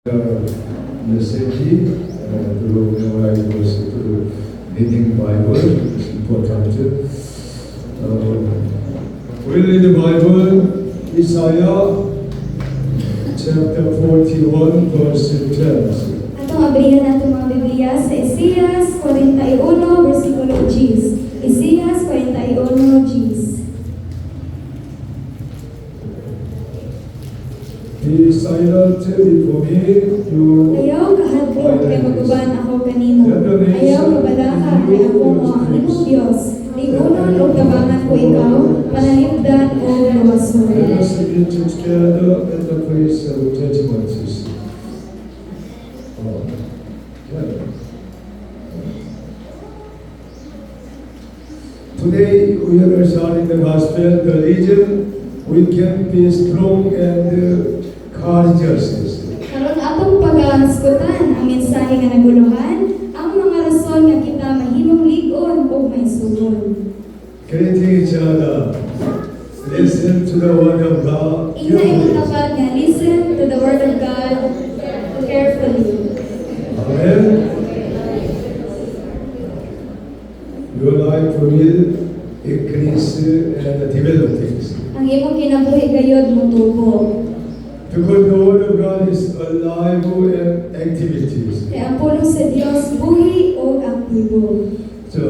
message through memorize verse, through reading Bible is important. We read the Bible, Isaiah chapter 41 verse 10. Atong abrihan nato mga Biblia sa Isaías 41 versikulo 10. Isaías 41 10. Be silent before me, you Ayaw kahadlok kay maguban ako kanimo. Ayaw kabalaka kay ako mo ang imong Dios. Ligunon o tabangan ko ikaw, panalipdan o luwason. let us begin together at the place of judgment. Today we are sharing the gospel, the reason we can be strong and courageous. Karon atong pag-askutan ang mensahe nga naguluhan, ang mga rason nga kita mahimong lig-on o may sugod. Greeting each other. Listen to the word of God. Ina imong tapat nga listen to the word of God carefully. Amen. Your life will increase and develop things. Ang imong kinabuhi gayod motubo. Because the word of God is alive and activities. Kaya ang pulong sa Dios buhi o aktibo. So,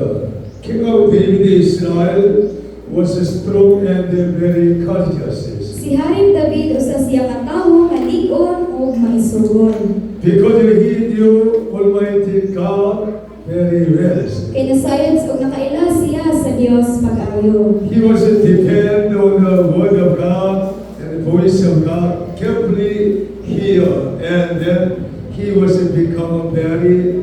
King of David Israel was strong and very courageous. Si Haring David usa siya ka tawo nga lig-on o may sugon. Because he knew Almighty God very well. Kay nasayod og nakaila siya sa Dios pag-ayo. He was depend on the word of God and the voice of God, carefully hear, and then he was become a very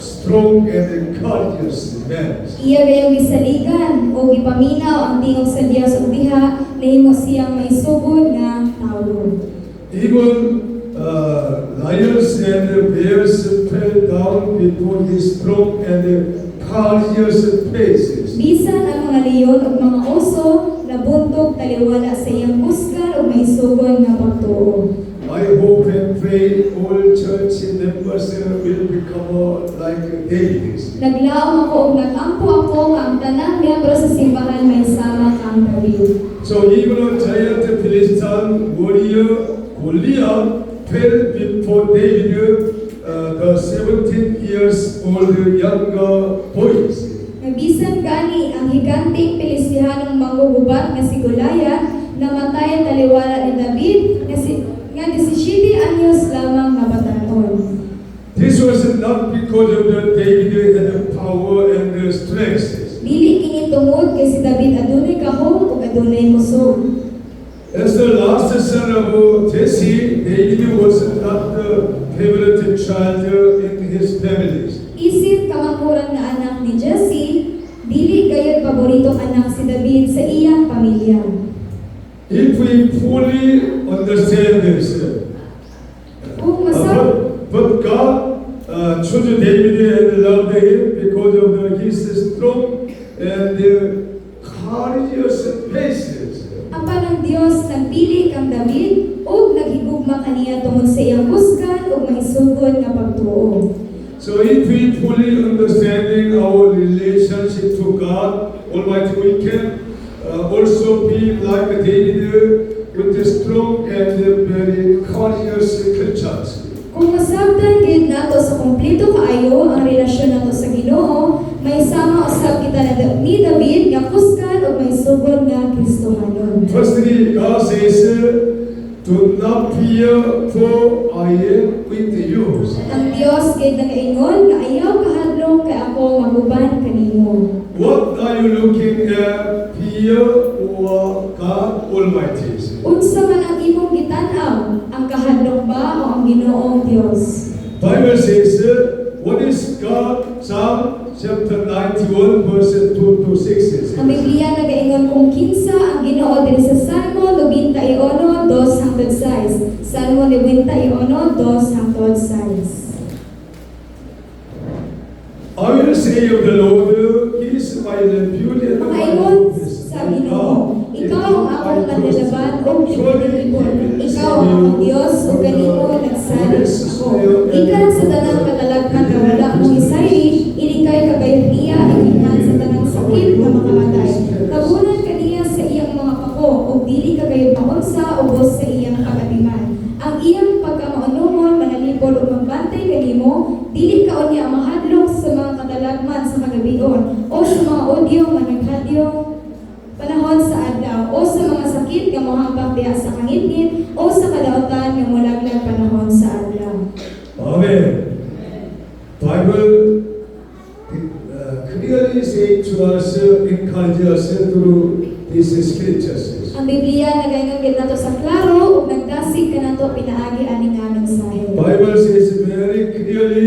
strong and courageous man. Iya gayong gisaligan o gipaminaw ang tingog sa Dios ug diha nahimo siyang may sugod nga tawo. Even lions and bears fell down before his strong and courageous faces. Bisan ang mga leon ug mga oso nabuntog taliwala sa iyang kusgan ug may sugod nga pagtuo. I hope and pray all church members will become like David. Naglaom ako ug nagampo ako nga ang tanang miyembro sa simbahan may sama kang David. So even a giant Philistine warrior Goliath fell before David, the 17 years old younger boys. Nabisan gani ang higanting Pilistihanong manggugubat nga si Goliath namatay taliwala ni David nga 17 anyos lamang nga batanon. This was not because of the David had the power and the strength. Dili kini tungod kay si David adunay kahom ug adunay kusog. As the last son of Jesse, David was not the favorite child in his family. Isip kamanghuran nga anak ni Jesse, dili gayud paboritong anak si David sa iyang pamilya. If we fully understand this, Kung masab but God chose David and loved him because of his strong and courageous faces. ang panang Dios nagpili kang David ug naghigugma kaniya tungod sa iyang kusgan ug may sugod nga pagtuo. So if we fully understanding our relationship to God Almighty, we can also be like David with a strong and very courageous Christians. Kung masabtan gid nato sa kompleto kaayo ang relasyon nato sa Ginoo, may sama usab kita ni David nga kusgan ug may sugod nga Kristohanon. Firstly, God says, "Do not fear, for I am with you." Ang Dios gid nagaingon nga ayaw kahadlong kay ako maguban kanimo. What are you looking at? Fear or God Almighty? Unsa man ang imong gitan-aw? Ang kahadlok ba o ang Ginoong Dios? Bible says, what is God? Psalm chapter 91 verse 2 to 6. Ang Biblia nagaingon kung kinsa ang Ginoo diri sa Salmo 91 2-6. Salmo 91 2-6. I will say of the Lord, He is my refuge and my Makaingon fortress. sa Ginoo, ikaw ang akong panlalaban o pagpipon. Ikaw ang akong Dios o kanimo nagsalig Ikan sa tanang katalagman nga wala mong isayri, inikay kagayriya, ikan sa tanang sakit nga makamatay. Kabunan kaniya sa iyang mga pako, o dili kagayon maunsa, ubos sa iyang pagatiman. Ang iyang pagkamaunumon, manalipod o magbantay kanimo, dili kaon niya mahadlok sa mga katalagman sa kagabion, o sa mga odyo nga naghadyo panahon sa adlaw, o sa mga sakit nga mohambak diha sa kangitngit, o sa kadautan nga molaglag panahon sa adlaw. Amen. Bible clearly say to us, encourage us through these scriptures. Ang Biblia nagaingon gid nato sa klaro ug nagdasig kanato pinaagi ani nga mensahe. Bible says very clearly,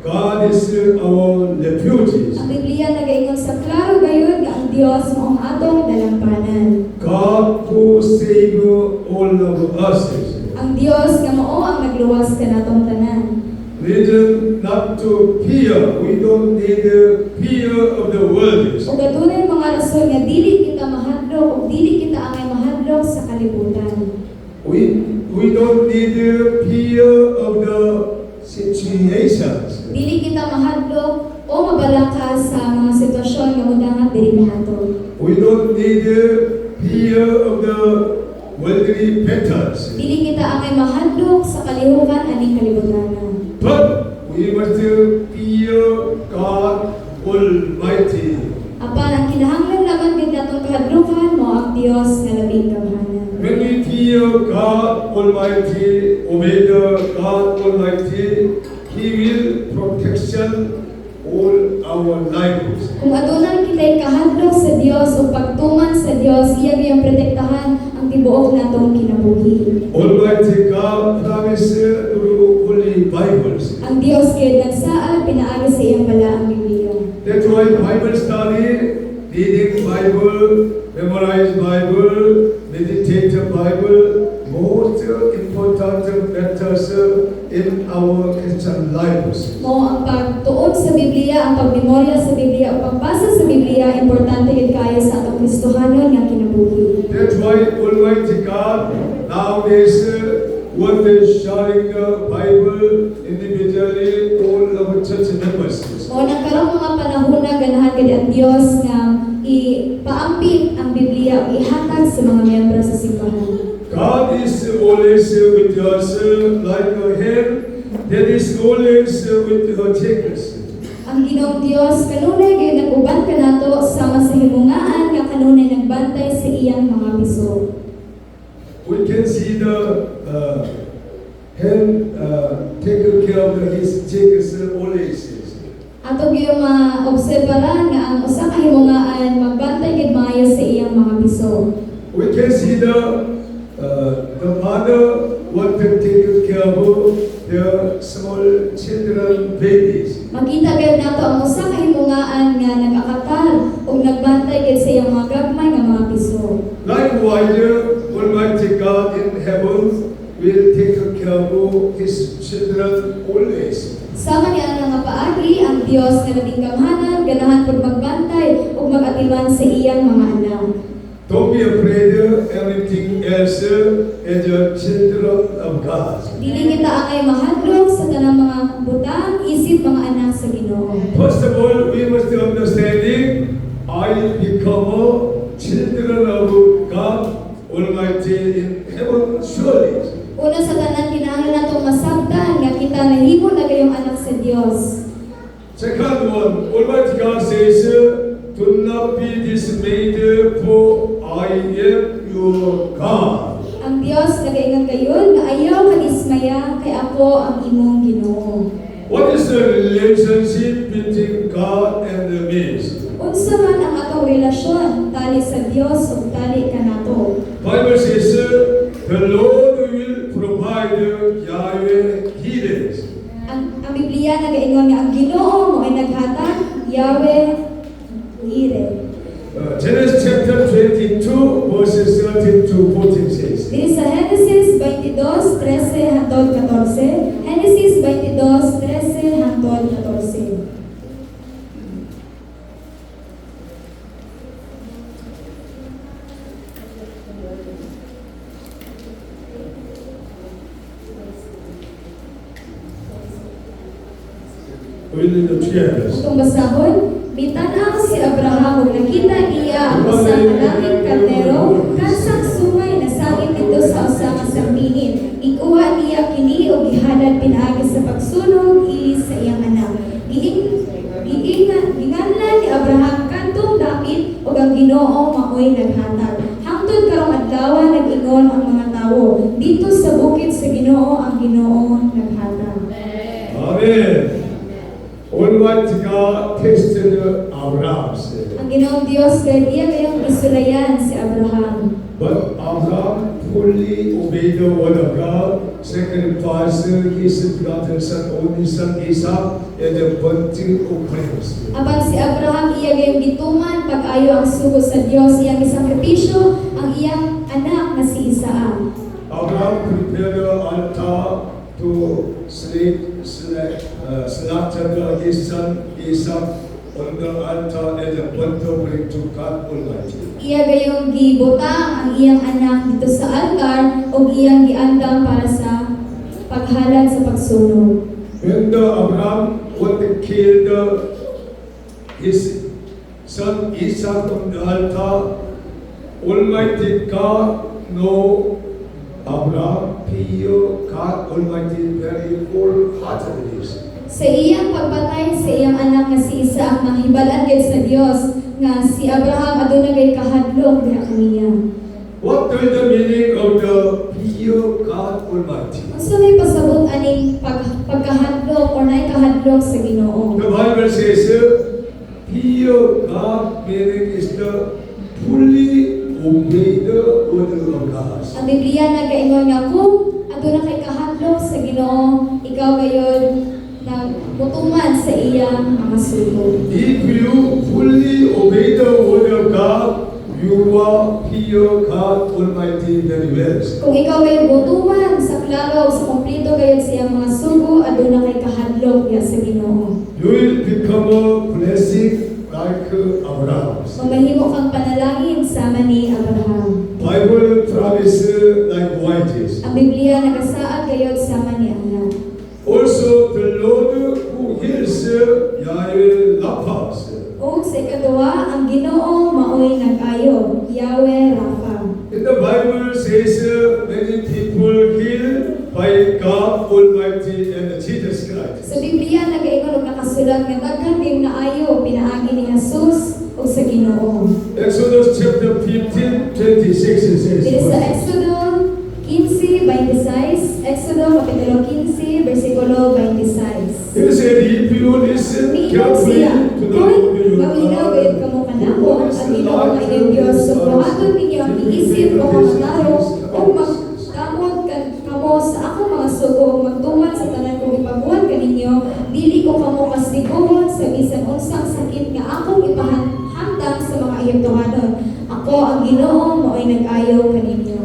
God is our refuge. Ang Biblia nagaingon sa klaro gayud nga ang Dios mao ang atong dalampanan. God who save all of us. Ang Dios nga mao ang nagluwas kanatong tanan. Reason not to fear. We don't need the fear of the world. Ug adunay mga rason nga dili kita mahadlok ug dili kita angay mahadlok sa kalibutan. We don't need the fear of the situations. Dili kita mahadlok o mabalaka sa mga sitwasyon nga mudangat diri kanato. We don't need the fear of the worldly patterns. Dili kita angay mahadlok sa kalihukan ani kalibutanan. But we must fear God Almighty. Apan ang kinahanglan laman gid natong kahadlukan mo ang Dios nga labing gamhanan. When we fear God Almighty, obey the God Almighty, He will protection all our lives. Kung adunay kitay kahadlok sa Dios o pagtuman sa Dios, iya gayang protektahan ang tibuok natong kinabuhi. Almighty God promised through Holy Bibles. Ang Dios kay nagsaad pinaagi sa iyang balaang Biblia. That's why Bible study, reading Bible, memorize Bible, meditate Bible, most important matters in our Christian lives. Mo ang pagtuod sa Biblia, ang pagmemorya sa Biblia, o pagbasa sa Biblia, importante gid kayo sa atong Kristohanon nga kinabuhi. That's why Almighty God nowadays what is sharing the Bible individually all of church members. O nagkaroon mga panahon na ganahan gid ang Dios nga ipaampit ang Biblia o ihatag sa mga miyembro sa simbahan. God is always with us like a hand that is always with her checkers. Ang Ginoong Dios kanunay gayud nag-uban kanato sama sa himungaan nga kanunay nagbantay sa iyang mga piso. We can see the hand taking care of his checkers always. Ato gyud maobserbaran nga ang usa ka himungaan magbantay gid maayo sa iyang mga piso. We can see the mother what to take care of their small children, babies. Makita gayud nato ang usa ka himungaan nga nag-akatal ug nagbantay gid sa iyang mga gagmay nga mga piso. Likewise, Almighty God in heaven will take care of His children always. Sama niya nga paagi ang Dios nga labing gamhanan ganahan pud magbantay ug mag-atiman sa iyang mga anak. Don't be afraid of anything else as a children of God. Dili kita angay mahadlok sa tanang mga butang isip mga anak sa Ginoo. First of all, we must understanding I become a children of God Almighty in heaven surely. Una sa tanan kinahanglan natong masabtan nga kita nahimo na gayong anak sa Dios. Second one, Almighty God says, do not be dismayed, for I am your God. Ang Dios nagaingon kayon nga ayaw ka dismaya kay ako ang imong Ginoo. What is the relationship between God and me? Unsa man ang atong relasyon tali sa Dios ug tali kanato? Bible says, the Lord will provide Yahweh healings. Ang Biblia nagaingon nga ang Ginoo mo ay naghatag Yahweh ire. Genesis chapter 22 verses 13 to 14 says, Diri sa Genesis 22:13 hangtod 14, Genesis 22:13 hangtod 14. we'll read together. Itong basahon, bitanaw si Abraham ug nakita niya ang usa ka langit kardero kasang sumay na sangit dito sa usa ka sampingin. Ikuha niya kini ug gihalad pinaagi sa pagsunog ili sa iyang anak. Ginganlan ni Abraham kantong David ug ang Ginoo maoy naghatag. Hangtod karong adlaw nag-ingon ang mga tawo, dito sa bukid sa Ginoo ang Ginoo naghatag. Amen. Almighty God tested Abraham. Ang Ginoong Dios kay iya kayong isulayan si Abraham. But Abraham fully obeyed the word of God, sacrificed his begotten son, only son Isaac, and the burning offerings. Apan si Abraham iya kayong gituman pag-ayo ang sugo sa Dios iyang isakripisyo ang iyang anak nga si Isaac. Abraham prepared the altar to slaughter his son Isaac on the altar as a burnt offering to God Almighty. Iya gayong gibutang ang iyang anak dito sa altar o iyang giandam para sa paghalad sa pagsunog. When the Abraham wanted to kill his son Isaac on the altar, Almighty God know Abraham fear God Almighty very wholeheartedly. Sa iyang pagpatay sa iyang anak nga si Isaac nang hibalan gid sa Dios nga si Abraham aduna gay kahadlok diha kaniya. What is the meaning of the fear God Almighty? Unsa may pasabot aning pagkahadlok or nay kahadlok sa Ginoo? The Bible says, fear God meaning is the fully obey the order of God. Ang Biblia nagaingon nga kung aduna kay kahadlok sa Ginoo, ikaw gayud na mutuman sa iyang mga sugo. If you fully obey the word of God, you will fear God Almighty very well. Kung ikaw gayud mutuman sa klaro sa kompleto gayud sa iyang mga sugo, aduna kay kahadlok diha sa Ginoo. You will become a blessing like Abraham. Mamahimo kang panalangin sama ni Abraham. Bible promise like whites. Ang Biblia nagasaad gayud sama ni Allah. Also, the Lord who heals Yahweh Rapha. O sa ikaduha, ang Ginoo maoy nag-ayo, Yahweh Rapha. In the Bible says many people healed by God Almighty and Jesus Christ. Sa Biblia nagaingon og nakasulat nga daghan kayong naayo pinaagi ni Jesus o sa Ginoo. Exodus chapter 15, 26 it Dito sa says. Exodo 15:26, Exodo kapitulo 15 bersikulo 26. He said, if you listen Miingon carefully siya, to the Lord kung your maminaw gayud God, kamo kanako ang Ginoo nga inyong Dios, so buhaton ninyo ang iisip o mga tarong o magkamot kamo sa akong mga sugo o magtuman sa tanan kong ipabuhat kaninyo, dili ko kamo kasiguhon sa bisan unsang sakit nga akong ipahandang sa mga Ehiptohanon. Ako ang Ginoo maoy nag-ayo kaninyo.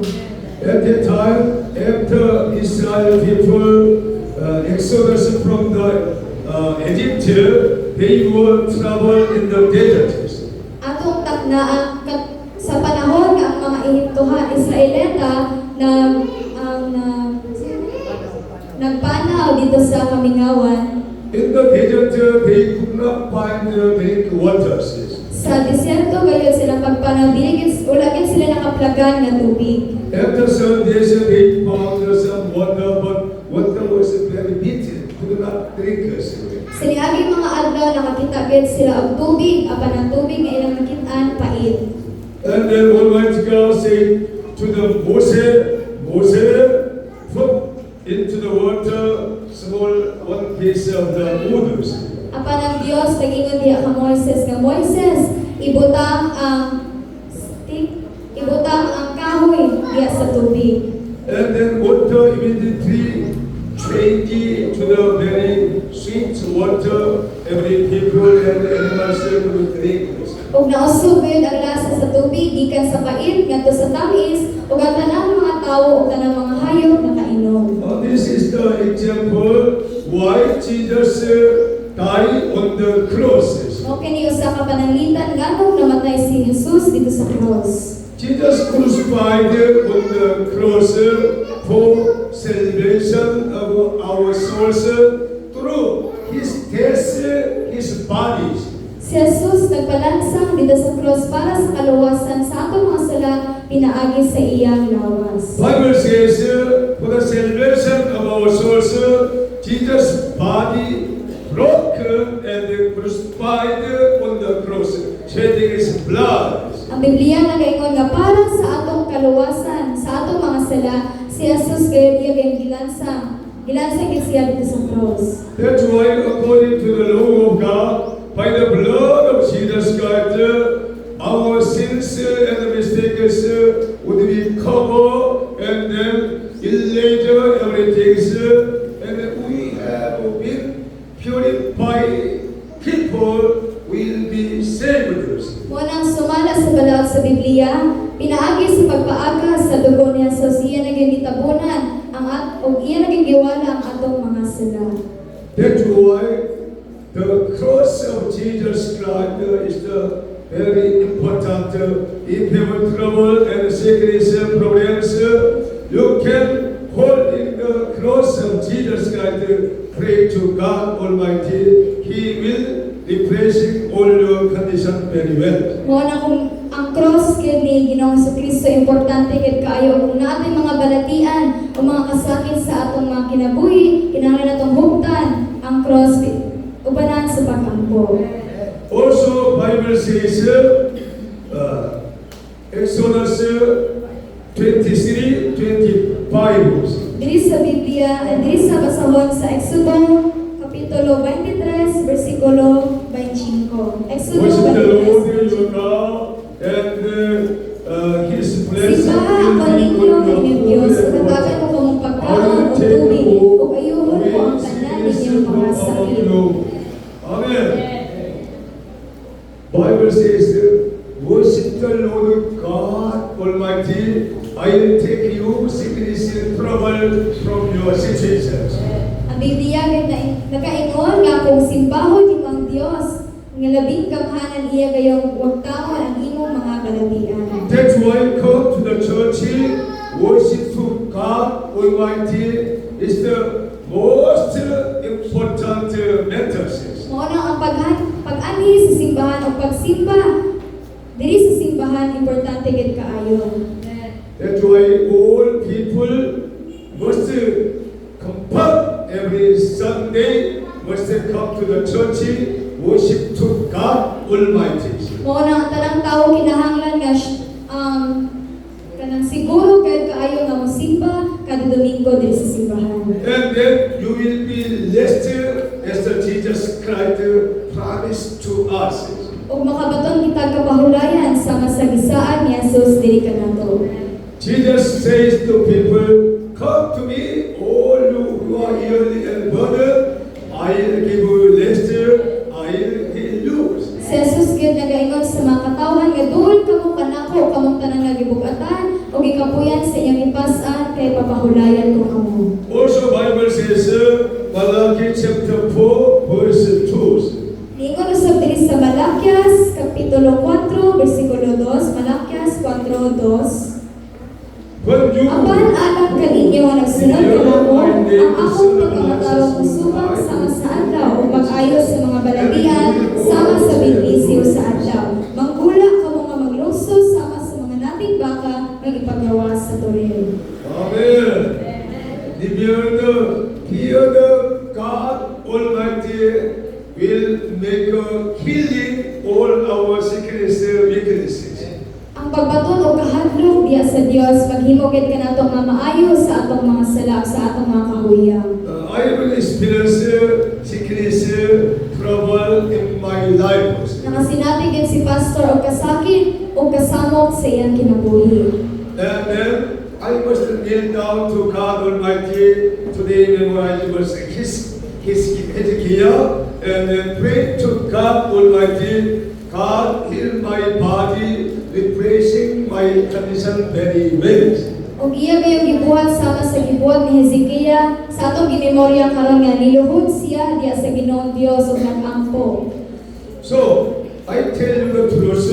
at that time, after Israel people exodus from the Egypt, they were travel in the desert. Atong taknaan sa panahon nga ang mga Israelita nagpanaw dito sa kamingawan. In the desert, they could not find drink waters. Sa desierto gayud sila pagpanaw dili ula gid sila nakaplagan nga tubig. After some days, they found some water, but water was very bitter. Could not drink. Sa niaging mga adlaw nakakita gid sila og tubig apan ang tubig nga ilang nakit-an pait. And then Almighty God said to the Moses, put into the water small one piece of the waters. Apan ang Dios nagingon diha ka Moises nga Moises, ibutang ang kahoy diha sa tubig. And then water immediately changed to the very sweet water. Every people and animals will drink. Ug nausog gayud ang lasa sa tubig gikan sa pait ngadto sa tamis ug ang tanang mga tawo ug tanang mga hayop nakainom. This is the example why Jesus died on the cross. Mao kini usa ka pananglitan nganong namatay si Jesus dito sa cross. Jesus crucified on the cross for salvation of our souls through his death bodies. Si Jesus nagpalansang dito sa cross para sa kaluwasan sa atong mga sala pinaagi sa iyang lawas. Bible says, for the salvation of our souls, Jesus' body broke and crucified on the cross, shedding his blood. Ang Biblia nagaingon nga para sa atong kaluwasan sa atong mga sala si Jesus kay iya gayong gilansang gid siya dito sa cross. That's why, according to the law of God, by the blood of Jesus Christ, our sins and mistakes would be covered and then erased everything, and we have been purified. People will be saved. Munang sumala sa balaod sa Biblia, pinaagi sa pagpaaga sa dugo ni Jesus, iya naging gitabunan ug iya naging giwala ang atong mga sala. That's why the cross of Jesus Christ is the very important. If you have trouble and sickness problems, you can hold in the cross of Jesus Christ. Pray to God Almighty. He will replacing all your condition very well. Muna kung ang cross kay ni Ginoong Jesucristo importante kay kaayo kung natin mga balatian o mga kasakit sa atong mga kinabuhi, kinahanglan natong hugtan ang cross ubanan sa pagkampo. Also, Bible says, Exodus 23:25. Diri sa Biblia, diri sa basahon sa Exodo Kapitulo 23, versikulo 25. Exodo Worship the Lord 23. your God and His blessing Simbaha ako ninyo inyong Diyos, katagan ko kong pagkaon o tubig, o ayuhon ko ang tanan ninyong mga sakit. Amen. Bible says, worship the Lord God Almighty. I will take you sickness and trouble from your situations. Ang Biblia nakaingon nga kung simbahon imo ang Dios, nga labing gamhanan iya gayong wagtahon ang imong mga kalamian. That's why come to the church, worship to God Almighty is the most important message. Mao na ang pag-ani sa simbahan o pagsimba diri sa simbahan importante gid kaayo. That's why all people must come every Sunday, must come to the church, worship to God Almighty. Mao na ang tanang tawo kinahanglan nga kanang siguro kay kaayo nga mosimba kada Domingo diri sa simbahan. And then you will be blessed as the Jesus Christ promised to us. Ug makabaton kita kapahulayan sama sa gisaan ni Jesus diri kanato. Jesus says to people, come to me, all you who are weary and burdened, I will give you rest, I will heal you. Si Jesus gid nagaingon sa mga katawhan nga duol kamo kanako kamong tanan nga gibug-atan ug gikapuyan sa iyang ipas-an kay papahulayan ko kamo. Also Bible says, Malachi chapter 4, verse 2. Ningon usab diri sa Malakias kapitulo 4 bersikulo 2, Malakias 4:2. When you Apan alam kaninyo nga nagsunod kanako ang akong pagkamatarong musubang sama sa adlaw ug mag-ayos sa mga balagian sama sa binlisiw sa adlaw. Manggula kamo nga maglungso sama sa mga nating baka nga ipagawa sa toril. Amen. Here the God Almighty will make a healing all our sickness weaknesses. Ang pagbaton o kahadlok diya sa Dios paghimo gid kanatong mamaayo sa atong mga sala sa atong mga kahuyang. I will experience sickness, trouble in my life. Nakasinati gid si pastor og kasakit o kasamok sa iyang kinabuhi. And then I must kneel down to God Almighty. Today memorize verse Hezekiah and then pray to God Almighty. God heal my body, replacing my condition very well. Og iya gayong gibuhat sama sa gibuhat ni Hezekiah sa atong gimemorya karon nga niluhod siya diya sa Ginoong Dios ug nag-ampo. So I tell you the truth,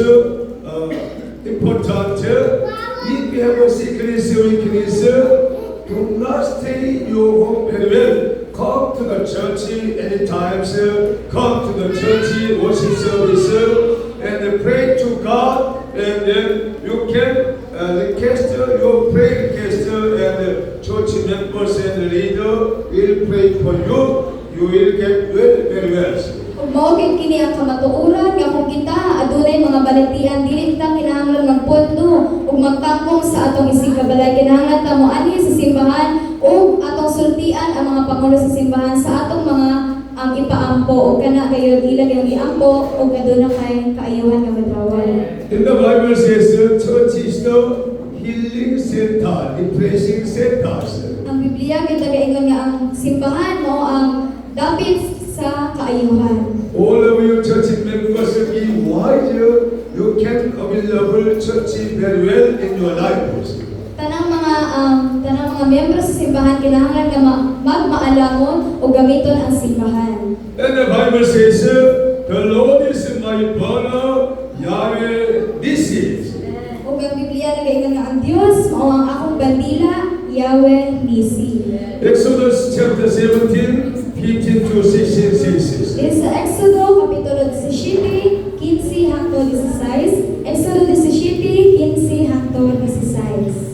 important. If you have a sickness or weakness, do not stay in your home very well. Come to the church anytime, come to the church worship service and pray to God, and then you can request your prayer request, and church members and leader will pray for you. You will get well, very well. Ug mao gid kini ang kamatuoran nga kung kita adunay mga balitian dili kita kinahanglan magpondo ug magtangkong sa atong isigkabalay, kinahanglan ta moanhi sa simbahan ug atong sultian ang mga pangulo sa simbahan sa atong mga ang ipaampo ug kana gayud ilag ang iampo ug aduna kay kaayuhan nga madrawal. In the Bible says, church is the healing center, depressing center. Ang Biblia gid nagaingon nga ang simbahan mo ang dapit sa kaayuhan. All of you church members be wise, you can available church very well in your lives. Tanang mga miyembro sa simbahan kinahanglan nga magmaalangon o gamiton ang simbahan. And the Bible says, the Lord is my banner, Yahweh Nissi. Ug ang Biblia nagaingon nga ang Dios mao ang akong bandila, Yahweh Nissi. Exodus chapter 17, 15 to 16 says, Dito sa Exodo kapitulo 17, 15 hangtod 16, Exodo 17, 15 hangtod 16.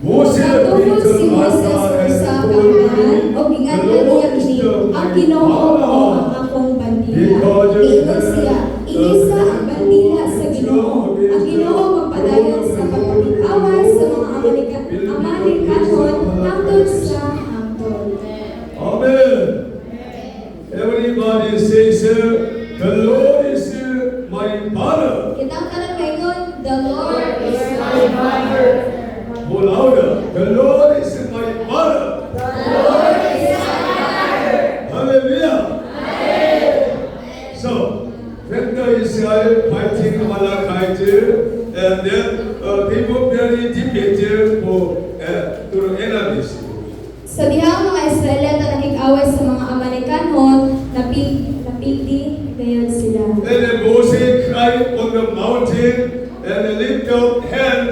Moses Nagtugod si Moises sa kahanan o gingan niya kini ang Ginoo o ang akong bandila. Iingon siya, iisa ang bandila sa Ginoo. Ang Ginoo magpadayon sa pagpapit-away sa mga Amalikanon hangtod sa hangtod. Amen. Everybody says, the Lord is my banner. Kitang tanan maingon, the Lord is my banner. More louder. The Lord is my banner. The Lord is my banner. Hallelujah. So, when the Israel fighting Amalekite, and then they were very defeated for to the enemies. Sa dihang mga Israelita nakikaway sa mga Amalikanon, napildi gayud sila. And then Moses cried on the mountain and lift up hand,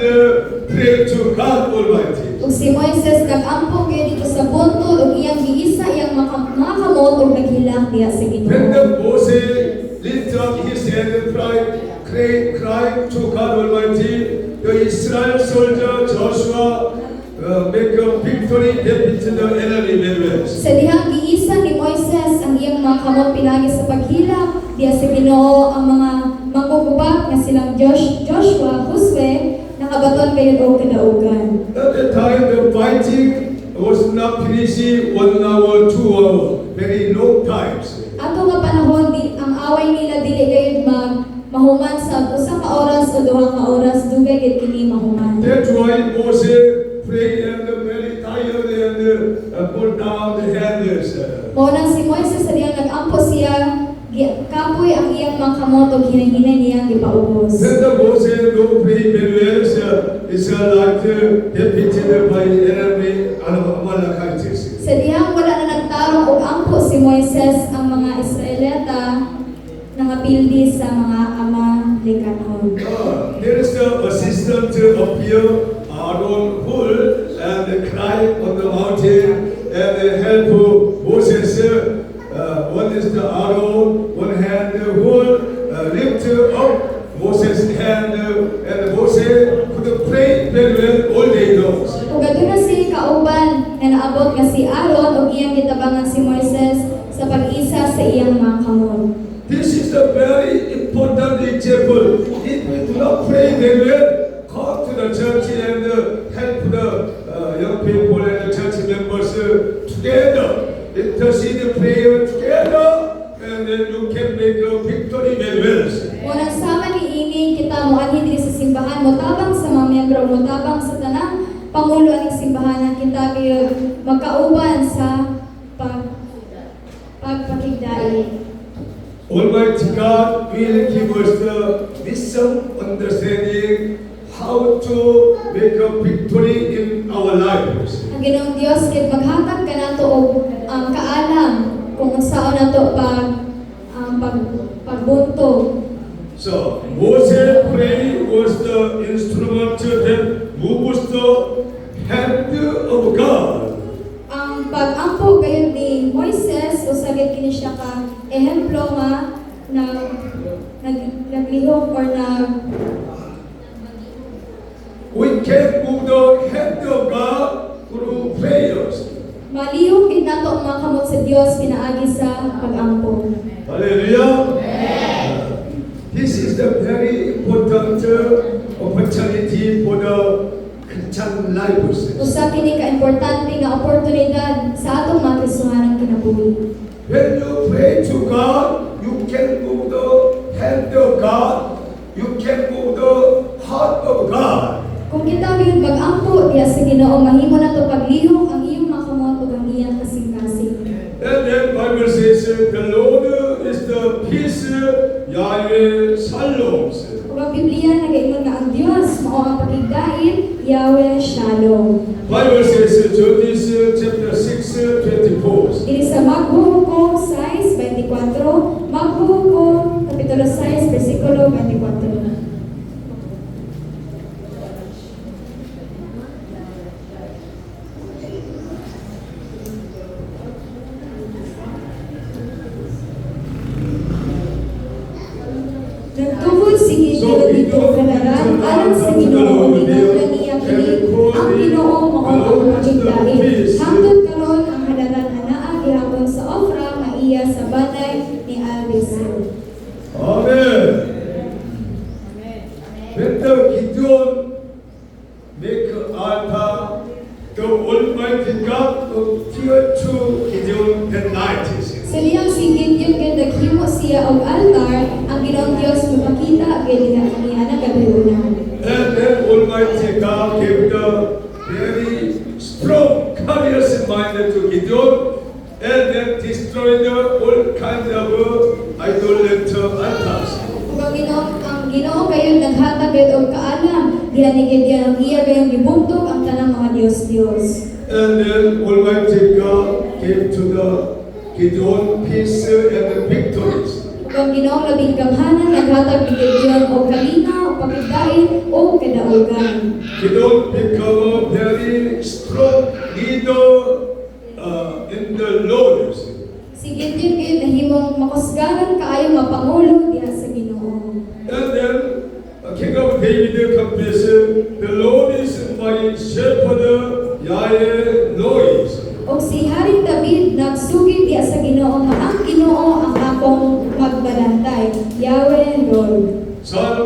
pray to God Almighty. Ug si Moises nag-ampong gyud dito sa buntod ug iyang giisa iyang mga kamot ug naghilak diha sa When Ginoo. the Moses lift up his hand and cry to God Almighty, the Israel soldier Joshua make a victory, defeat the enemy very well. Sa dihang giisa ni Moises ang iyang mga kamot pinagi sa paghilak diha sa Ginoo, ang mga manggugubak nga silang Joshua, Josue nakabaton gayud og kadaugan. At the time the fighting was not finishing 1 hour, 2 hour, very long times. Ato nga panahon ang away nila dili gayud mahuman sa usa ka oras o duha ka oras, dugay gid kini mahuman. That's why Moses prayed and very tired and put down the hands. Mao nang si Moises sa diyang nag-ampo siya, kapoy ang iyang mga kamot ug hinahinay niyang gipaubos. When the Moses don't pray very well, it's like defeated by enemy Amalekites. Sa diyang wala na nagtarong og ampo si Moises, ang mga Israelita nangapildi sa mga Amalikanon. There is the assistant appear, Aaron Hul, and cry on the mountain and help Moses. One is the Aaron, one hand Hul, lift up Moses' hand, and Moses could pray very well all day long. Ug aduna si kauban nga naabot nga si Aaron ug iyang gitabangan si Moises sa pag-isa sa iyang mga kamot. This is a very important example. If we do not pray very well, come to the church and help the young people and the church members together. Intercede prayer together, and then you can make a victory very well. Unang sama ni ini kita moanhi diri sa simbahan, motabang sa mga miyembro, motabang sa tanang pangulo aning simbahan kita kayo magkauban sa pagpakigdai. Almighty God will give us the wisdom, understanding how to make a victory in our lives. Ang Ginoong Dios kay maghatag kanato og kaalam kung saan nato pagbunto. So Moses praying was the instrument that moves the hand of God. Ang pag-ampo gayon ni Moises usagid kini siya ka ehemplo nga naglihok or We can move the hand of God through prayers. malihok gid nato ang mga kamot sa Dios pinaagi sa pag-ampo. Hallelujah. This is the very important opportunity for the Christian life. Usa kini ka importante nga oportunidad sa atong mga Kristohanong kinabuhi. When you pray to God, you can move the hand of God. You can move the heart of God. Kung kita gyud mag-ampo diya sa Ginoo mahimo nato paglihok ang iyong mga kamot ug ang iyang kasing-kasing. And then Bible says, the Lord is the peace, Yahweh Shalom. Ug ang Biblia nagaingon nga ang Dios mao ang pagigdain, Yahweh Shalom. Bible says, Judges chapter 6, 24. Diri sa Maghuhukom 6:24, Maghuhukom kapitulo 6 bersikulo 24. Nagtungod si Gideon dito kanaran alang sa Ginoo ginungdan niya kini ang Ginoo mao ang pagigdain. Hangtod karon ang hadalan anaa gihapon sa Ofra nga iya sa banay ni Abisai. Amen. When the Gideon make an altar, the Almighty God appeared to Gideon the night. Sa liyang si Gideon kay naghimo siya og altar, ang Ginoong Dios mapakita kay diha kaniya na gabihuna. And then Almighty God gave the very strong courage mind to Gideon, and then destroyed all kinds of idolater altars. Ug ang Ginoo kayo naghatag gid og kaalam diha ni Gideon ang iya kayong gibuntog ang tanang mga Dios. And then Almighty God gave to the Gideon peace and victories. Ug ang Ginoo labing gamhanan naghatag ni Gideon og kalinaw, pagigdain o kadaugan. Gideon become a very strong leader in the Lord. Si Gideon kay nahimong makusgaran kaayo nga pangulo diha sa Ginoo. And then King of David confessed, the Lord is my shepherd, Yahweh Lois. Og si Haring David nagsugid diha sa Ginoo nga ang Ginoo ang akong magbalantay, Yahweh Lord. Psalm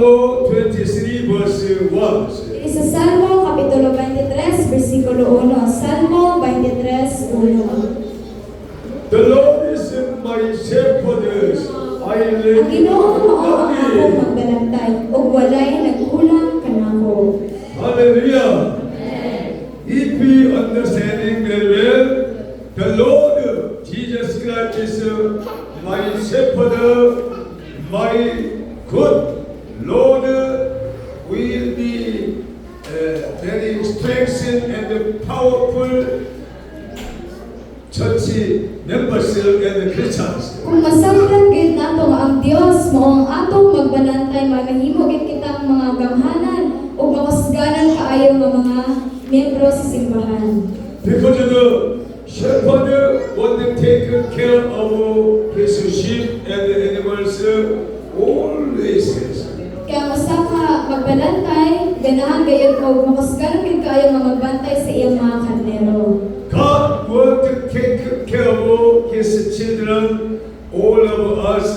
23 verse 1. Dili sa Salmo kapitulo 23 bersikulo 1. Salmo 23:1. The Lord is my shepherd, I Ang live Ginoo mao ang akong nothing. magbalantay ug walay nagkulang kanako. Hallelujah. If we understanding very well, the Lord Jesus Christ is my shepherd, my good Lord will be very strengthened and powerful church members and Christians. Kung masabtan gid nato nga ang Dios mao ang atong magbalantay, magahimo gid kitang mga gamhanan ug makusganan kaayo nga mga miyembro sa simbahan. Because the shepherd want to take care of his sheep and the animals always. Kaya usa ka magbalantay, ganahan gayud og makusganan gid kaayo nga magbantay sa iyang mga karnero. God want to take care of his children, all of us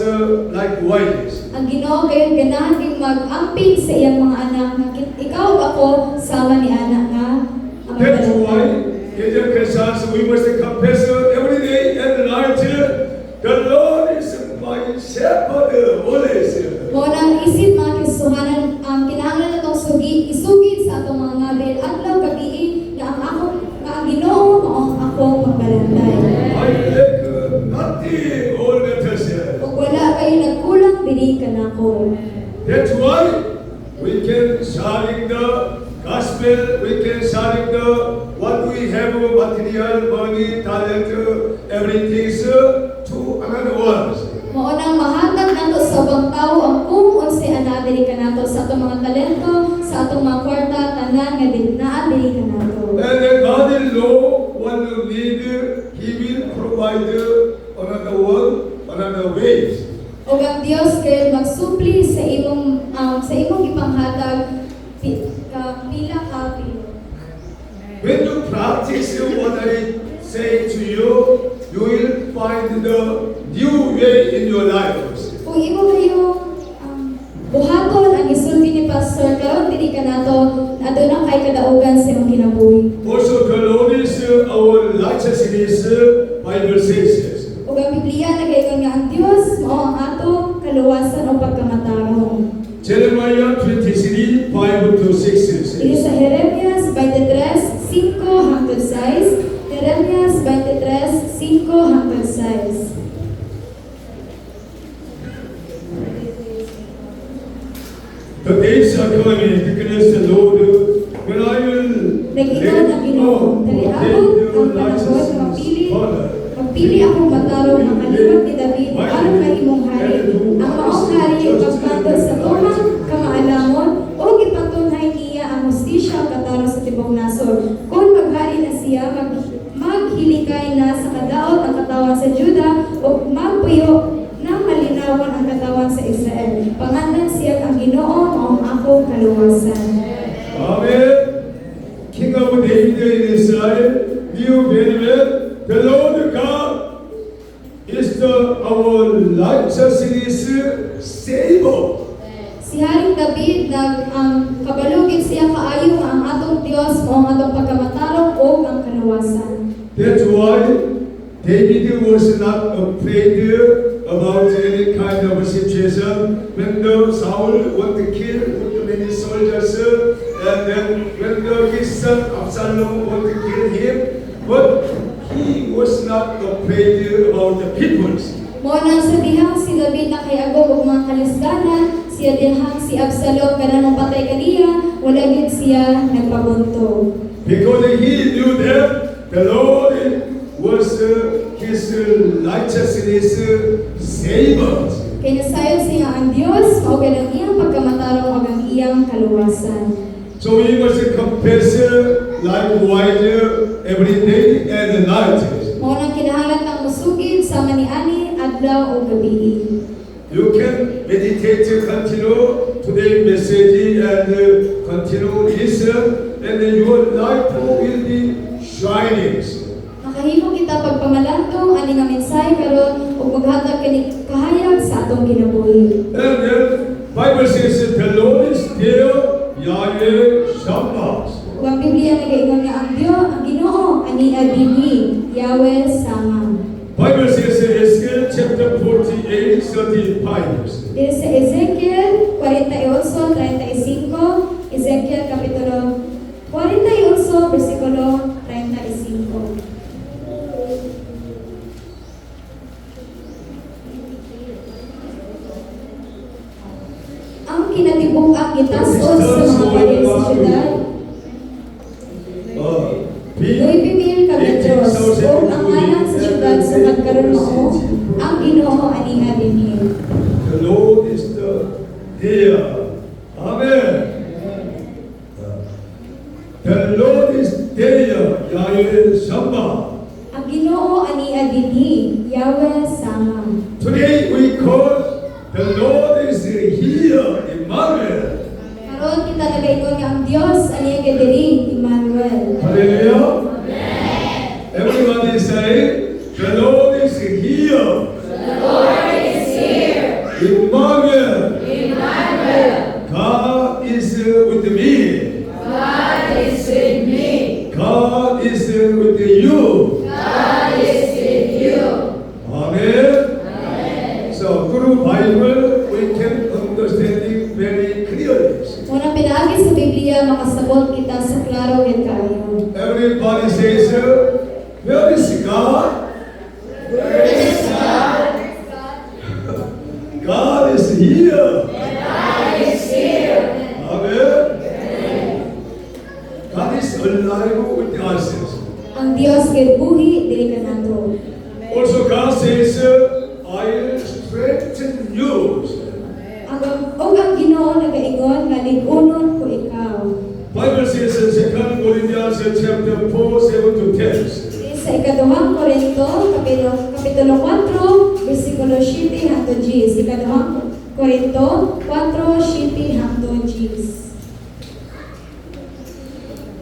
likewise. Ang Ginoo gayud ganahan ding mag-amping sa iyang mga anak nga ikaw ug ako sama ni anak nga ang That's magbalantay. why, dear Christians, we must confess every day and night, the Lord is my shepherd always. Mao nang isip mga Kristohanan ang kinahanglan natong isugid sa atong mga ngaben adlaw gabi nga ang Ginoo mao ang akong magbalantay. I lack nothing, all matters. Ug wala kayo nagkulang diri kanako. That's why we can sharing the gospel, we can sharing the what we have material, money, talent, everything to another one. Mao nang mahatag nato sa ubang tawo ang kung unsay ana diri kanato sa atong mga talento, sa atong mga kwarta tanan nga naa diri kanato. And then God will know what you need provide another work, another ways. O ang Dios kay magsupli sa imong ipanghatag pila ka pilo. When you practice what I say to you, you will find the new way in your lives. Kung imo kayo buhaton ang isulti ni Pastor karon dili ka nato aduna kay kadaugan sa imong kinabuhi. Also, the Lord is our righteousness, Bible says. Ug ang Biblia nagaingon nga ang Dios mao ang atong kaluwasan o pagkamatarong. Jeremiah 23, 5 to 6 Dili says. sa Jeremias 23:5 hangtod 6, Jeremias 23:5 hangtod 6. The days are coming, declares the Lord, when I will Nag-ingon ang Ginoo, dali ako ang panahon nga magpili akong matarong ang kaliwat ni David aron mahimong hari. Ang maong hari ipagpatol sa tumang kamaalamon o ipatunhay niya ang hustisya kataro sa tibok nasod. Kung maghari na siya, maghilikay na sa kadaot ang katawan sa Juda o magpuyo nang malinawan ang katawan sa Israel. Pangandan siya ang Ginoo maong akong kaluwasan. Amen. King of David in Israel, knew very well the Lord God is our righteousness savior. Si Haring David kabalugid siya kaayo nga ang atong Dios o ang atong pagkamatarong o ang kaluwasan. That's why David was not afraid about any kind of situation when the Saul want to kill many soldiers, and then when his son Absalom want to kill him, but he was not afraid about the peoples. Mo nang sa dihang si David nakayagog og mga kalisganan, siya dihang si Absalom kanang patay kaniya, wala gid siya nagpabunto. Because he knew that the Lord was his righteousness savior. Kay nasayon siya ang Dios mao gid ang iyang pagkamatarong ug ang iyang kaluwasan. So we must confess likewise every day and night. Mao nang kinahanglan kang musugid sama niani adlaw ug gabi. You can meditate, continue today's message and continue listen, and then your life will be shining. Makahimo kita pagpamalantong ani nga mensahe karon ug maghatag kini kahayag sa atong kinabuhi. And then Bible says the Lord is there, Yahweh Shammah. Ug ang Biblia nagaingon nga ang Dios, ang Ginoo ani adini, Yahweh sama. Bible says Ezekiel chapter 48, 35. Dito sa Ezekiel 48:35, Ezekiel kapitulo 48 bersikulo 35. Ang kinatibuk-ang gitasod sa mga pader sa syudad, 9,000 ka metros, ug ang anak sa syudad sa magkaroon mao, ang Ginoo ani adini. The Lord is there. Amen. The Lord is there, Yahweh Shammah. Ang Ginoo ani adini, Yahweh sama. Today we call the Lord is here, Emmanuel. Karon kita nagaingon nga ang Dios ani diri, Emmanuel. Hallelujah. Everybody say, the Lord is here. The Lord is here. Emmanuel. Emmanuel. God is with me. God is with me. God is with you. God is with you. Amen. Amen. So through Bible we can understand it very clearly. Muna pinaagi sa Biblia makasabot kita sa klaro ket kaayo. Everybody says, where is God? Where is God? God is here. God is here. Amen. God is alive with us. Ang Dios kay buhi dili kanato. Also God says, I will strengthen you. Ang Ginoo nagaingon nga lig-unon ko ikaw. Bible says in 2 Corinthians chapter 4, 7 to 10. Sa ikaduhang Korinto, kapitulo 4, versikulo 7 hangtod 10. Ikaduhang Korinto 4, 7 hangtod 10.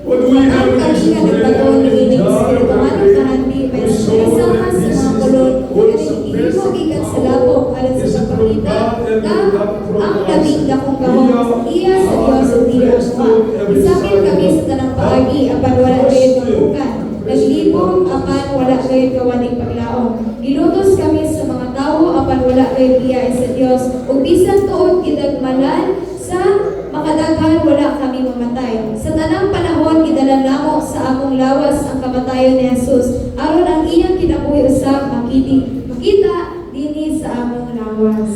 What do we have in this Kami prayer? nagpatuloy ng God espirituhan of kahandi we may saw isama that sa this mga is kulon also na best ihimo gikan sa lapok aron This sa is from pagpakita God and na not from ang us. labing dakong We gahong are iya sa Dios ug dili blessed ako. on every Isapin side. kami sa tanang paagi apan wala gayud mabukan. Naglibong apan wala gayud kawaning paglaom. Gilutos kami sa mga tawo apan wala gayud giya sa Dios ug bisan tuod gidagmalan sa makadaghan wala kami mamatay. Sa tanang panahon gidalan namo sa among lawas ang kamatayon ni Jesus aron ang iyang kinabuhi usab makita dinhi sa among lawas.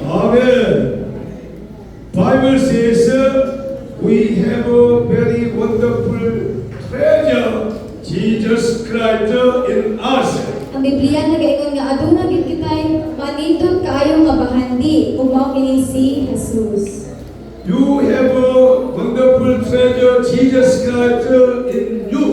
Amen. Bible says we have a very wonderful treasure, Jesus Christ in us. Ang Biblia nagaingon nga aduna gid kitay manitud kaayo nga bahandi ug mao kini si Jesus. You have a wonderful treasure, Jesus Christ in you.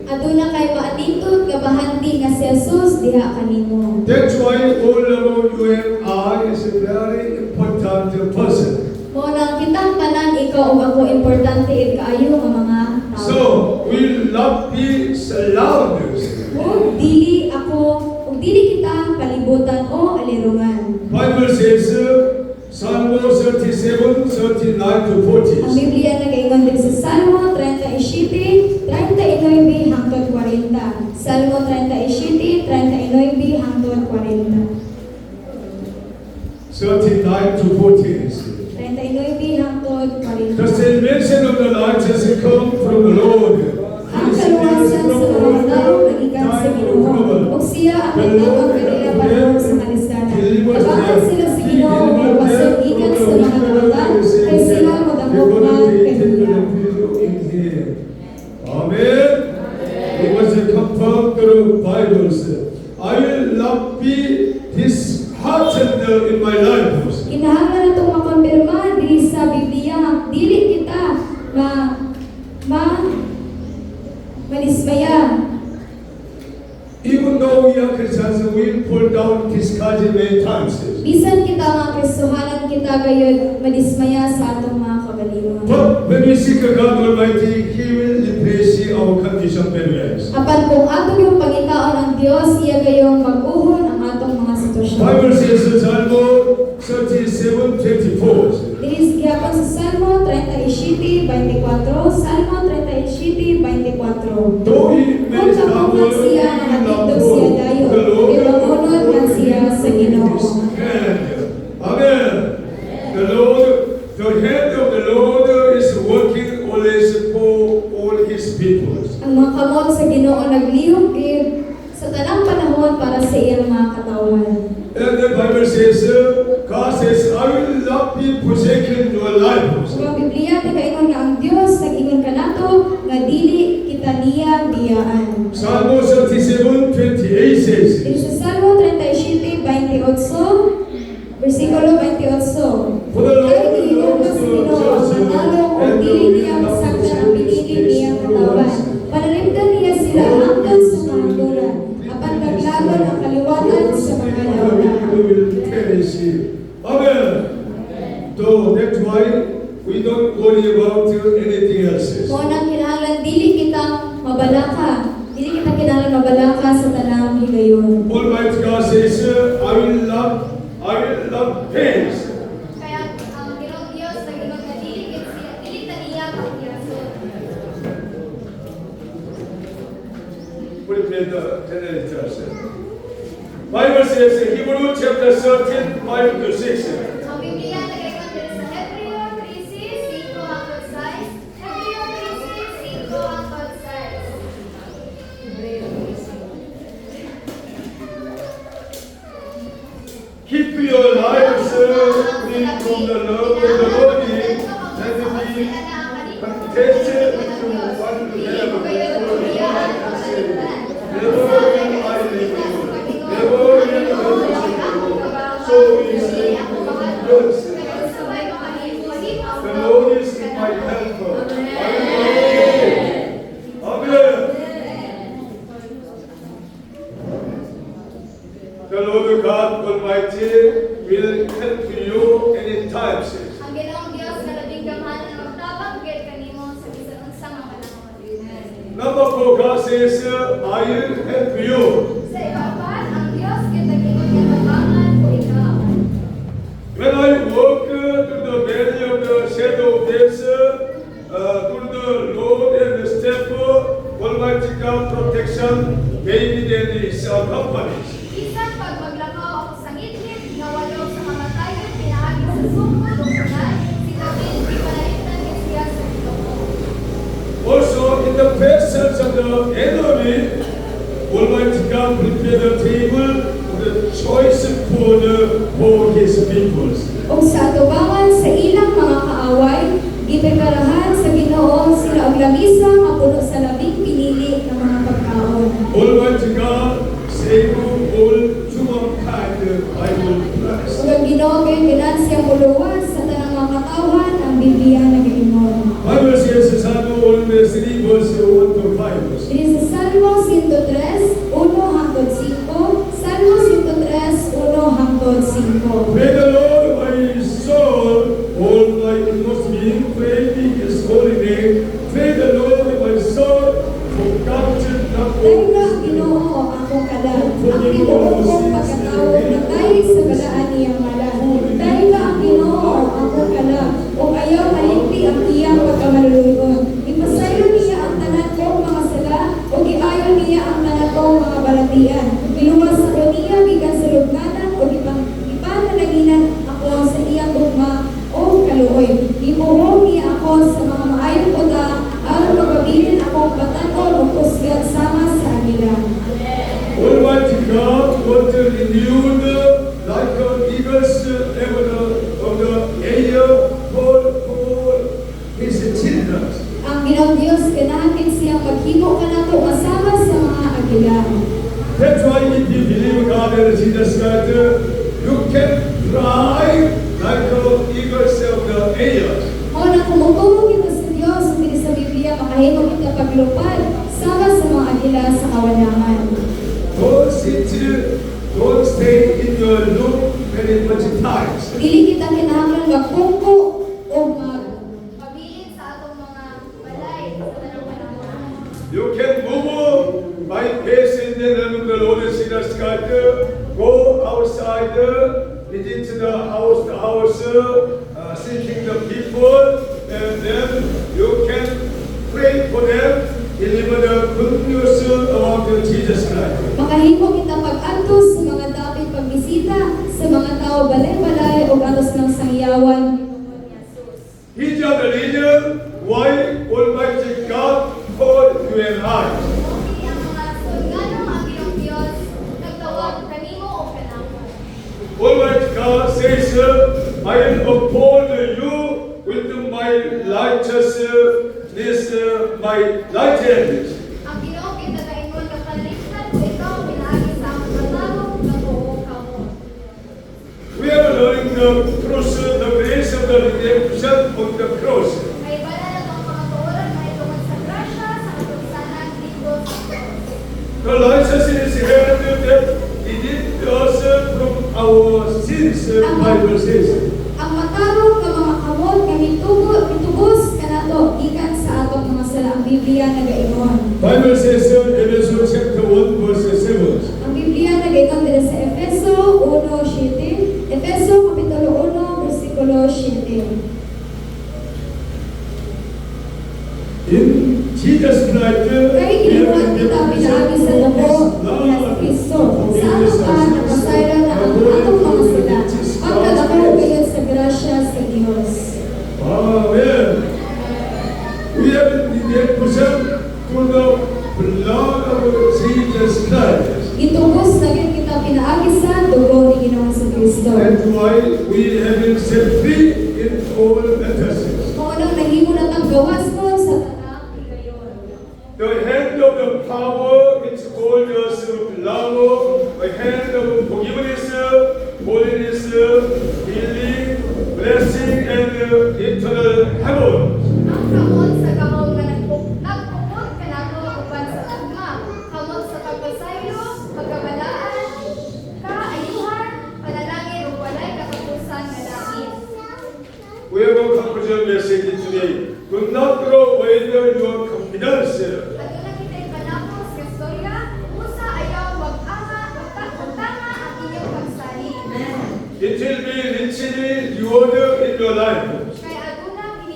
Aduna kay maanitud nga bahandi nga si Jesus diha kanimo. That's why all about you and I is a very important person. Mo nang kitang tanan ikaw ug ako importante kaayo nga mga tao. So, we love be surrounded. Ug dili kita palibutan o alirungan. Bible says, Psalm 37, 39 to Ang 40. Biblia nagaingon din sa Salmo 37, 39 hangtod 40. Salmo 37, 39 hangtod 40. 39 to 40. 39 hangtod 40. The salvation of the righteous come from the Lord. Ang kaluwasan sa mga tao nagikan sa Ginoo. Ug siya ang nagtawag kanila panahon sa kalistanan. Nabahan sila sa Ginoo ug pasag-ikan sa mga nawatan kay sila magdakopman kaniya. Amen. It was a confirmed through Bibles. I will not be disheartened in my life. Kinahanglan natong makonfirma diri sa Biblia dili kita manismaya. Even though we are Christians, we pull down discouraged many times. Bisan kita mga Kristohanan kita gayud madismaya sa atong mga kagalingon. But when we seek God Almighty, He will replace our condition very well. Apan kung ato yung pangitaon ang Dios, iya gayong mag-uhon ang atong mga sitwasyon. Bible says in Psalm 37:24. Dinis gihapon sa Salmo 37:24, Salmo 37:24. Though he may Kung kapungan stumble, siya he na will not natindog siya fall. dayo, The Lord ipamunod man siya sa Ginoo. Amen. The hand of the Lord is working always for all His people. Ang mga kamot sa Ginoo naglihok gid sa tanang panahon para sa iyang mga katawan. And the Bible says, God says, I will not be forsaken your life. Kung ang Biblia nagaingon nga ang Dios nag-ingon kanato nga dili kita niya biyaan. Psalm 37:28 says, Dito sa Salmo 37:28, versikulo 28. For the Lord Kaya gihilong loves sa the Ginoo ang just manalong ug and dili will niya not masaktan ang forsake pinili his niyang katawan. Panalimdan niya sila hanggang sa kahanduran. Apan naglaban ang kaliwatan sa mga lawlaw. Amen. So that's why we don't worry about anything else. Mo nang kinahanglan dili kita mabalaka. Dili kita kinahanglan mabalaka sa tanang higayon. Almighty God says, I will love pains. Kaya ang Ginoong Dios nag-ingon nga dili ta niya pagyason. Put it in the generators. Bible says in Hebrew chapter 13, 5 to 6. Ang Biblia nag-ingon din sa Hebreo 13:5 hangtod 6. Hebreo 13:5 hangtod 6. Keep your lives free from the love of the body, that be contested to one another. Never will I leave you. Never will I forsake you. So is the Lord. The Lord is my helper. Amen. The Lord God Almighty will help you anytime, sis. Ang Ginoong Dios nga labing gamhanan ang magtabang gid kanimo sa bisan unsang mga panahon. Number 4, God says, I will help you. Sa ikapat, ang Dios kita gingon nga tabangan ko ikaw. When I walk through the valley of the shadow of death, through the Lord and the step, Almighty God protection, maybe there is company. Bisan pag maglakaw ako sa ngitngit nga walo sa kamatayon pinaagi sa sungkod o kunay, si David ipalahitan ni siya sa Ginoo. Also, in the presence of the enemy, Almighty God prepared a table of the choice food for His people. Ug sa atubangan sa ilang mga kaaway, gipreparahan sa Ginoo sila og lamisa nga puno sa labing pinili nga mga pagkaon. Almighty God save all humankind by all Christ. Ug ang Ginoo kay ginansya muluwas sa tanang mga katawhan ang Biblia nagaingon. Bible says Psalm 1 verse 1 to 5. Diri sa Salmo 103, 1 hangtod 5, Salmo 103, 1 hangtod 5. Praise the Lord, my soul, all thy inmost being, praising His holy name. Praise the Lord, my soul, forgotten not Dahil all na His ang Ginoo akong kalan, ang Forgive Ginoo all kong sins pagkatawag na dahil sa balaan niyang malan. Dahil na ang Ginoo akong kalan, o ayaw malimpi ang iyang pagkamalulugon. Ipasayo niya ang tanan kong mga sala, o giayon niya ang tanan kong mga balatian. Iluwas ako niya bigan sa lugnanan, o ipanalaginan ako sa iyang gugma o kaluoy. Ibuhong niya ako sa mga maayong uta, aron magpabilin akong patanon o kusgat sama sa agila. Almighty God, what renewed like eagles of the air for His children. Ang Ginoong Dios ganahan siyang maghimo kanato kasama sa mga agila. That's why if you believe God and Jesus Christ, you can fly like eagles of the air. O na kumutumo kita sa Dios, hindi sa Biblia, makahimo kita paglupad sama sa mga agila sa kawanangan. Don't stay in your room very much times. Dili kita kinahanglan magpungko o pabilin sa atong mga balay sa tanang panahon. You can move by faith in the name of the Lord and Jesus Christ. Go outside, visit the house, seeking the people, and then you can pray for them, deliver the good news about Jesus Christ. Makahimo kita pag-antos sa mga dapit pagbisita sa mga tao balay-balay o atos ng sangyawan. These are the reason why Almighty God called you and I. Ang mga sulganong ang Ginoong Dios nagtawag kanimo o kanamo. Almighty God says, I will uphold you with my righteousness, my righteousness. Ang Ginoo kita kaingon nga paligtan ko ikaw pinaagi sa among pagtawag nga buo kamo. We are learning the cross, the grace of the redemption of the cross. May bala na itong mga tuoran na itungod sa grasya sa katungsanan dito sa cross. The righteousness held that redeemed us from our sins, Bible says. Ang matarong nga mga kamot nga mitubos kanato gikan sa atong mga sala ang Biblia nagaingon. Bible says Ephesians chapter 1 verse 7. Ang Biblia nagaingon din sa Efeso 1:7, Efeso kapitulo 1 bersikulo 7. In Jesus Christ, Kay ginuhat kita pinaagi sa dugo ni Kristo. Sa ato pa napasayran na ang atong mga sala. Ang kadako kayo sa grasya sa Dios. Amen. We have been redemption through the blood of Jesus Christ. Itubos na gid kita pinaagi sa dugo ni Ginoong sa Kristo. That's why we have been set free in all matters. Mao nang nahimo na tang gawas mo sa tanang higayon. The hand of the power which holds us love, the hand of forgiveness, holiness, healing, blessing, and eternal heaven. Ang kamot sa kamot nga nagpupot kanato uban sa agma, kamot sa pagpasayo, pagkabalaan, ka message today. Do not throw away your confidence. Aduna kita'y panapos nga storya, usa ayaw wagtanga ang inyong pagsali. It will be richly rewarded in your life. Kaya aduna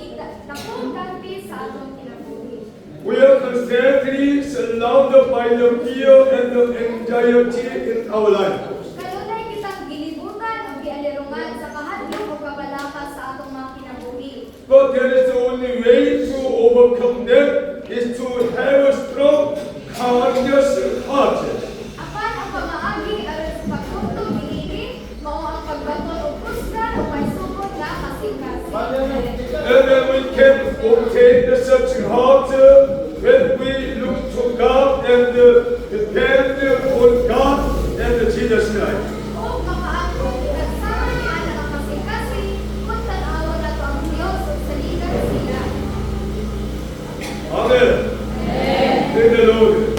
dakong kampi sa atong kinabuhi. We are constantly surrounded by the fear and the anxiety in our life. Kanunay kitang gilibutan o gialirungan sa kahadlok o kabalaka sa atong mga kinabuhi. But there is the only way to overcome them is to have a strong, courageous heart. Apan ang pamaagi aron sa pagtutok niini mao ang pagbaton og kusga o may sugod nga kasing-kasing. And then we can obtain such heart when we look to God and depend on God and Jesus Christ. O makaangkon nagsama ni ana ang kasing-kasing kung tan-awon nato ang Dios ug saligan sila. Amen. Praise the Lord.